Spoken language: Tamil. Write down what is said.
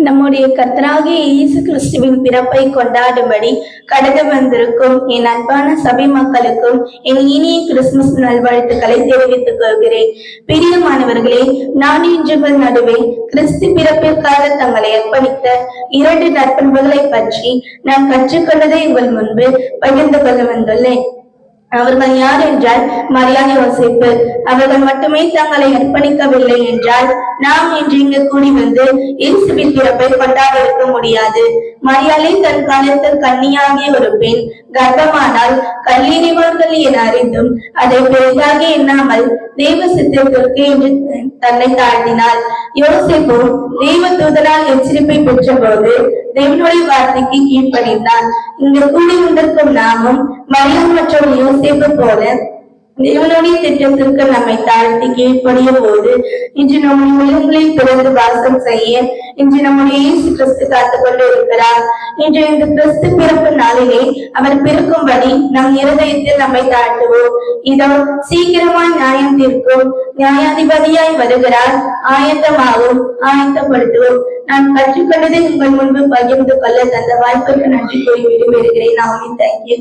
நம்முடைய கர்த்தராகிய இயேசு கிறிஸ்துவின் பிறப்பை கொண்டாடும்படி கடந்து வந்திருக்கும் என் அன்பான சபை மக்களுக்கும் என் இனிய கிறிஸ்துமஸ் நல்வாழ்த்துக்களை தெரிவித்துக் கொள்கிறேன். பிரியமானவர்களே, நான் இன்றுகள் நடுவே கிறிஸ்து பிறப்பிற்காக தங்களை அர்ப்பணித்த 2 நற்பண்புகளை பற்றி நான் கற்றுக்கொண்டதை உங்கள் முன்பு பகிர்ந்து கொள்ள வந்துள்ளேன். அவர்கள் யார் என்றால் மரியாள், யோசேப்பு. அவர்கள் மட்டுமே தங்களை அர்ப்பணிக்கவில்லை என்றால் நாம் இன்று இங்கு கூடி வந்து இயேசுவின் பிறப்பை கொண்டாட இருக்க முடியாது. மரியாளை தன் காலத்தில் கன்னியாகிய ஒரு பெண் கர்ப்பமானால் கல்லீரிவார்கள் என அறிந்தும் அதை பெரிதாக எண்ணாமல் தெய்வ சித்தத்திற்கு என்று தன்னை தாழ்த்தினாள். யோசேப்பு தெய்வ தூதரால் எச்சரிப்பை பெற்ற போது தேவனுடைய வார்த்தைக்கு கீழ்ப்படிந்தார். இங்கு கூடி வந்திருக்கும் நாமும் மரியாள் மற்றும் யோசேப்பு போல தேவனுடைய திட்டத்திற்கு நம்மை தாழ்த்தி கீழ்ப்படிய போது இன்று நம்முடைய உள்ளங்களில் பிறந்து வாசம் செய்ய இன்று நம்முடைய இயேசு கிறிஸ்து காத்துக் கொண்டு இருக்கிறார். இன்று இந்த கிறிஸ்து பிறப்பு நாளிலே அவர் பிறக்கும்படி நம் இருதயத்தில் நம்மை தாழ்த்துவோம். இதோ சீக்கிரமாய் நியாயம் தீர்க்கும் நியாயாதிபதியாய் வருகிறார், ஆயத்தமாகவும் ஆயத்தப்படுத்துவோம். நான் கற்றுக்கொண்டதை உங்கள் முன்பு பகிர்ந்து கொள்ள தந்த வாய்ப்புக்கு நன்றி கூறி விடைபெறுகிறேன். தேங்க்யூ.